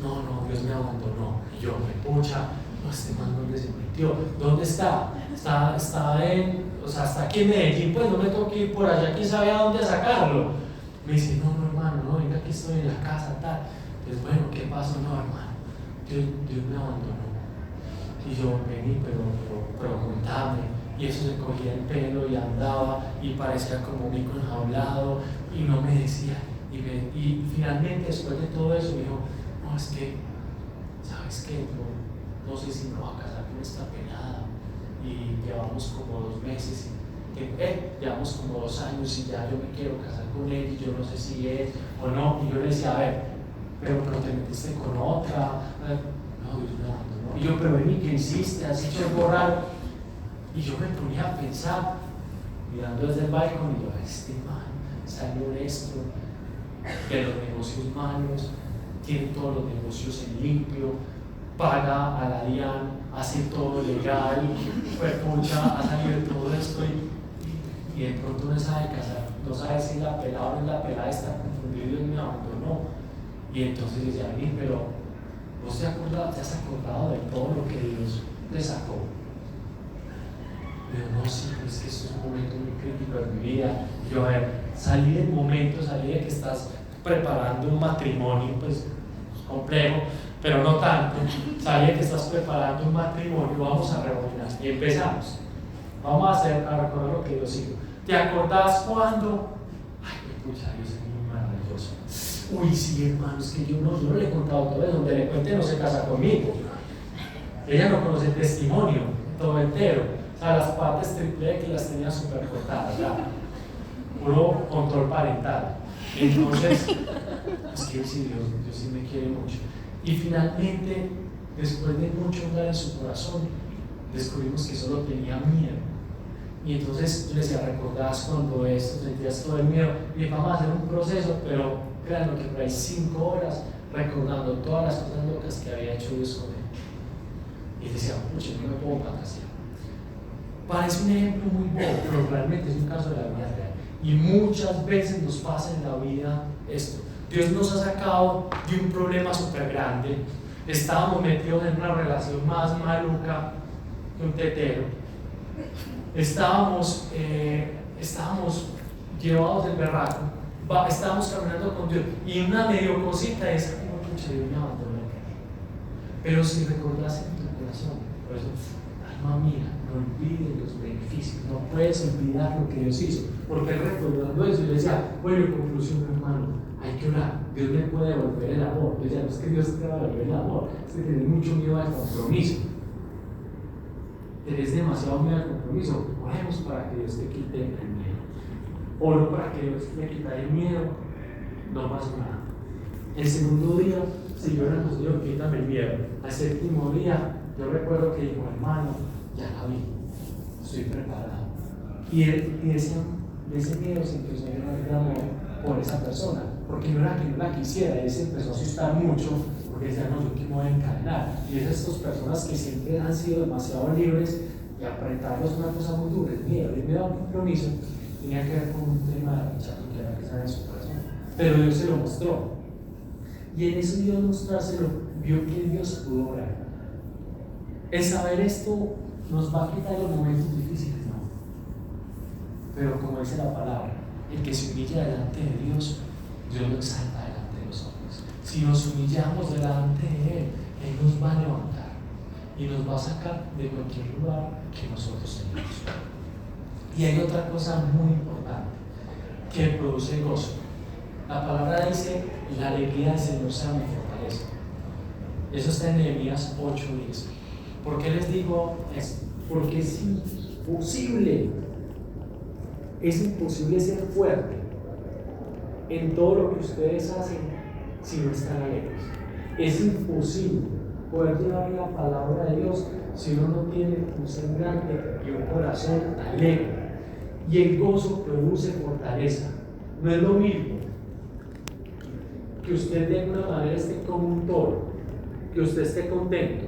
No, Dios me abandonó. Y yo, me pucha, no, este man, ¿dónde se metió? ¿Dónde está? Está está aquí en Medellín, pues no me tengo que ir por allá, quién sabe a dónde sacarlo. Me dice, no, hermano, no, venga, aquí estoy en la casa, tal. Pues bueno, ¿qué pasó? No, hermano, Dios me abandonó. Y yo, vení, pero contame. Y eso se cogía el pelo y andaba y parecía como un mico enjaulado y no me decía. Y finalmente, después de todo eso, me dijo, no, es que, ¿sabes qué? No sé si me voy a casar con esta pelada. Y llevamos como 2 meses, llevamos como 2 años y ya yo me quiero casar con él y yo no sé si es o no. Y yo le decía, a ver, pero te metiste con otra. No, Dios me abandonó. Y yo, pero vení, ¿qué hiciste? ¿Has hecho algo raro? Y yo me ponía a pensar, mirando desde el balcón, y yo, este man salió honesto, de los negocios malos, tiene todos los negocios en limpio, paga a la DIAN, hace todo legal, fue pucha, ha salido de todo esto, y de pronto no sabe casar, no sabe si la pelada o no es la pelada, está confundido y me abandonó. Y entonces decía, pero ¿vos te has acordado de todo lo que Dios te sacó? Pero no, sí, es que esto es un momento muy crítico de mi vida. Y yo, a ver, salí del momento, salí de que estás preparando un matrimonio, pues complejo, pero no tanto. Salí de que estás preparando un matrimonio, vamos a rebobinar. Y empezamos. Vamos a recordar lo que Dios hizo. ¿Te acordás cuando? Ay, pucha, Dios es muy maravilloso. Uy, sí, hermano, es que yo no le he contado todo eso. Donde le cuente no se casa conmigo. Ella no conoce el testimonio, todo entero. O sea, las partes triple que las tenía súper cortadas, ya. Puro control parental. Entonces, es que sí, Dios sí me quiere mucho. Y finalmente, después de mucho andar en su corazón, descubrimos que solo tenía miedo. Y entonces yo le decía, ¿recordás cuando esto sentías todo el miedo? Y vamos a hacer un proceso, pero créanlo que por ahí 5 horas recordando todas las cosas locas que había hecho Dios con él. Y decía, pucha, no me puedo fantasear. Parece un ejemplo muy bobo, pero realmente es un caso de la vida real. Y muchas veces nos pasa en la vida esto. Dios nos ha sacado de un problema súper grande. Estábamos metidos en una relación más maluca que un tetero. Estábamos llevados del berraco. Estábamos caminando con Dios. Y una medio cosita es como, pucha, Dios me abandonó. Pero si recordás en tu corazón, por eso, alma mía, no olvides los beneficios, no puedes olvidar lo que Dios hizo, porque recordando eso, yo decía, bueno, en conclusión, hermano, hay que orar. Dios me puede devolver el amor. Yo ya no es que Dios te va a devolver el amor, es que tienes mucho miedo al compromiso. Tienes demasiado miedo al compromiso. Oremos para que Dios te quite el miedo. Oro para que Dios te quite el miedo. No pasa nada. El segundo día, si yo era Señor, quítame el miedo. Al séptimo día, yo recuerdo que dijo, hermano, ya la vi, estoy preparado. Y de ese miedo se empezó a llenar de amor por esa persona, porque no era que no la quisiera, él se empezó a asustar mucho, porque decía, no, yo que me voy a encadenar. Y es de estas personas que siempre han sido demasiado libres y apretarlos es una cosa muy dura, el miedo a un compromiso tenía que ver con un tema de rechazo que era que estaba en su corazón. Pero Dios se lo mostró. Y en eso Dios mostrárselo, vio que Dios pudo obrar. El saber esto nos va a quitar los momentos difíciles, ¿no? Pero como dice la palabra, el que se humilla delante de Dios, Dios lo exalta delante de los hombres. Si nos humillamos delante de Él nos va a levantar y nos va a sacar de cualquier lugar que nosotros tenemos. Y hay otra cosa muy importante que produce gozo. La palabra dice, la alegría del Señor sea mi fortaleza. Eso está en Nehemías 8:10. ¿Por qué les digo eso? Porque es imposible ser fuerte en todo lo que ustedes hacen si no están alegres. Es imposible poder llevar la palabra de Dios si uno no tiene un semblante y un corazón alegre. Y el gozo produce fortaleza. No es lo mismo que usted de alguna manera esté como un toro, que usted esté contento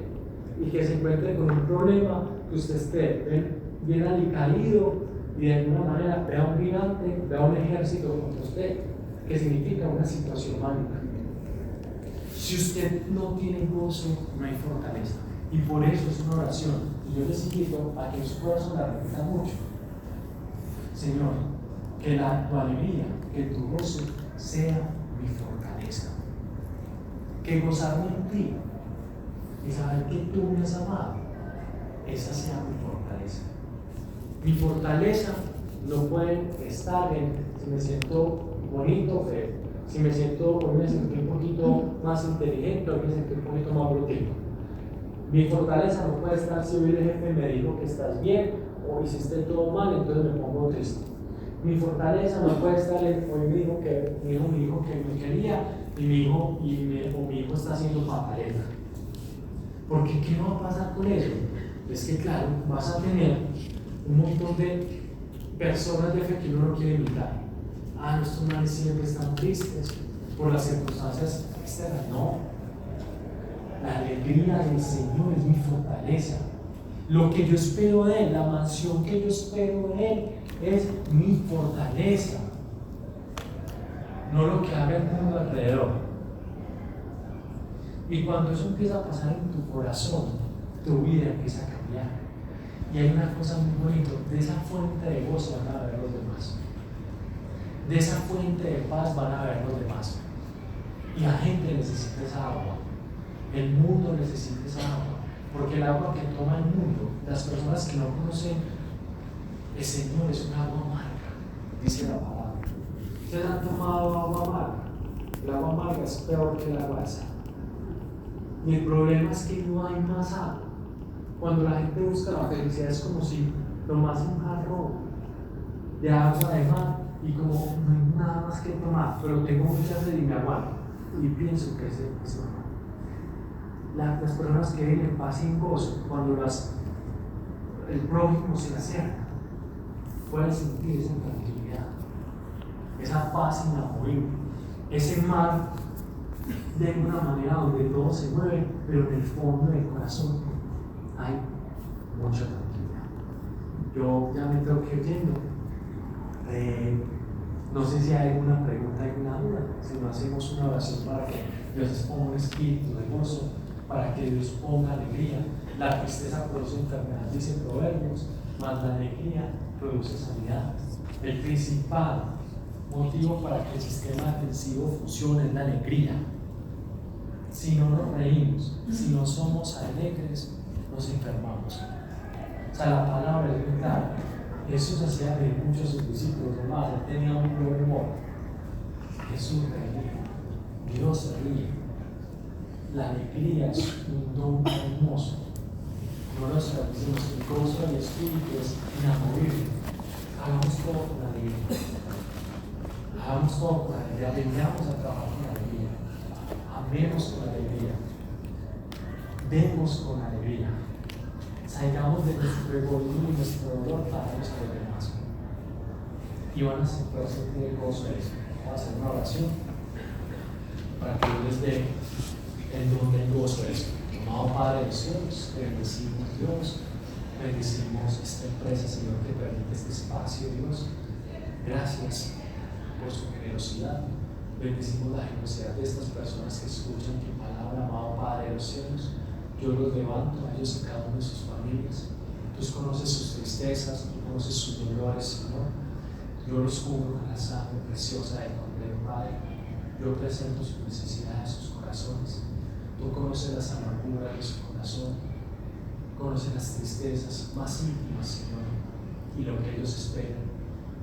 y que se encuentre con un problema, que usted esté bien alicaído y de alguna manera vea un gigante, vea un ejército contra usted, que significa una situación maligna. Si usted no tiene gozo, no hay fortaleza. Y por eso es una oración. Y yo les invito a que su corazón la repita mucho. Señor, que tu alegría, que tu gozo sea mi fortaleza. Que gozarme en ti y saber que tú me has amado, esa sea mi fortaleza. Mi fortaleza no puede estar en si me siento bonito o feo, si me siento, hoy me sentí un poquito más inteligente, hoy me sentí un poquito más brutito. Mi fortaleza no puede estar si hoy el jefe me dijo que estás bien o hiciste todo mal, entonces me pongo triste. Mi fortaleza no puede estar en hoy me dijo que mi hijo que me quería y mi hijo está haciendo pataleta. Porque ¿qué no va a pasar con eso? Es que claro, vas a tener un montón de personas de fe que uno no quiere imitar. Nuestros males siempre están tristes por las circunstancias externas. No, la alegría del Señor es mi fortaleza. Lo que yo espero de Él, la mansión que yo espero de Él, es mi fortaleza. No lo que haga el mundo alrededor. Y cuando eso empieza a pasar en tu corazón, tu vida empieza a cambiar. Y hay una cosa muy bonita, de esa fuente de gozo van a ver los demás. De esa fuente de paz van a ver los demás. Y la gente necesita esa agua. El mundo necesita esa agua. Porque el agua que toma el mundo, las personas que no conocen el Señor, es un agua amarga, dice la palabra. ¿Ustedes han tomado agua amarga? El agua amarga es peor que el agua de sal. Y el problema es que no hay más agua. Cuando la gente busca la felicidad es como si tomase un jarro de agua de mar y como no hay nada más que tomar, pero tengo mucha sed y me aguanto. Y pienso que es normal. Las personas que viven en paz y en gozo, cuando el prójimo se acerca, pueden sentir esa tranquilidad, esa paz inamovible, ese mar de una manera donde todo se mueve, pero en el fondo del corazón hay mucha tranquilidad. Yo ya me tengo que ir yendo. No sé si hay alguna pregunta, alguna duda, si no hacemos una oración para que Dios ponga un espíritu de gozo, para que Dios ponga alegría. La tristeza produce enfermedad, dice Proverbios, mas la alegría produce sanidad. El principal motivo para que el sistema defensivo funcione es la alegría. Si no nos reímos, si no somos alegres, nos enfermamos. O sea, la palabra es muy clara. Jesús hacía reír mucho a sus discípulos, además, él tenía un buen humor. Jesús reía, Dios se ríe. La alegría es un don hermoso. No nos decimos que el gozo del Espíritu es inamovible. Hagamos todo con alegría. Hagamos todo con alegría. Vengamos a trabajar con alegría. Amemos con alegría. Demos con alegría. Salgamos de nuestro egoísmo y nuestro dolor para nuestro demás. Y van a sentir el gozo de eso. Vamos a hacer una oración para que Dios les dé el don del gozo de eso. Amado Padre de los cielos, te bendecimos, Dios. Bendecimos esta empresa, Señor, que permite este espacio, Dios. Gracias por su generosidad. Bendecimos la generosidad de estas personas que escuchan tu palabra, amado Padre de los cielos. Yo los levanto a ellos y cada uno de sus familias. Tú conoces sus tristezas, tú conoces sus dolores, Señor. Yo los cubro con la sangre preciosa del Cordero, Padre. Yo presento sus necesidades, sus corazones. Tú conoces las amarguras de su corazón. Conoces las tristezas más íntimas, Señor, y lo que ellos esperan.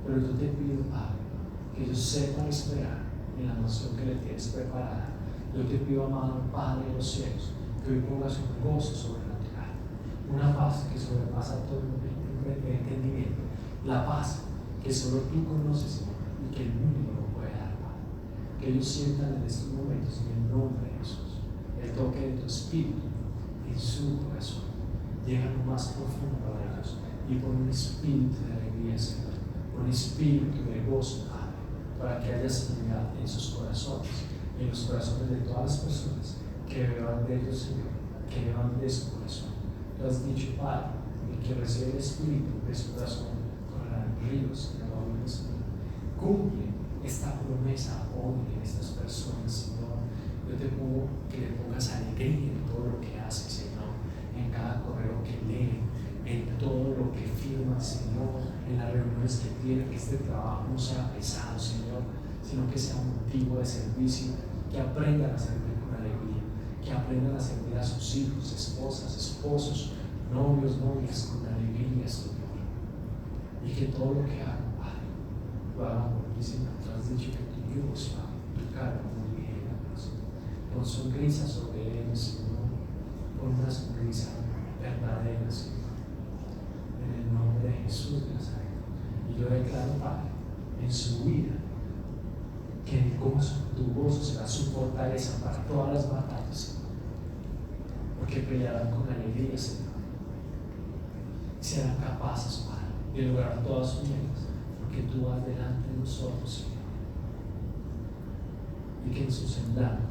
Pero yo te pido, Padre, que ellos sepan esperar en la nación que le tienes preparada. Yo te pido, amado Padre de los cielos, que hoy pongas un gozo sobrenatural, una paz que sobrepasa todo entendimiento, la paz que solo tú conoces, Señor, y que el mundo no puede dar, Padre. Que ellos sientan en estos momentos, en el nombre de Jesús, el toque de tu Espíritu en su corazón. Llega lo más profundo para ellos y pon un espíritu de alegría, Señor, un espíritu de gozo, Padre, para que haya sanidad en sus corazones, en los corazones de todas las personas que beban de ellos, Señor, que beban de su corazón. Tú has dicho, Padre, que recibe el espíritu de su corazón correrán ríos de agua viva, Señor. Cumple esta promesa hoy en estas personas, Señor. Yo te pido que le pongas alegría en todo lo que haces, Señor, en cada correo que leen, en todo lo que firman, Señor, en las reuniones que tienen, que este trabajo no sea pesado, Señor, sino que sea un motivo de servicio, que aprendan a servir con alegría, que aprendan a servir a sus hijos, esposas, esposos, novios, novias, con alegría, Señor, y que todo lo que hagan, Padre, lo hagan por ti, Señor. Tú has dicho que tu Dios, Padre, tu carga muy ligera, con sonrisa sobre ellos, Señor, con una sonrisa verdadera, Señor, en el nombre de Jesús de Nazaret. Y yo declaro, Padre, en su vida, que el gozo, tu gozo será su fortaleza para todas las batallas, Señor, porque pelearán con alegría, Señor, y serán capaces, Padre, de lograr todas sus metas, porque tú vas delante de nosotros, Señor, y que en su semblante,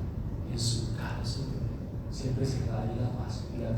en su cara, Señor, siempre se da la paz y la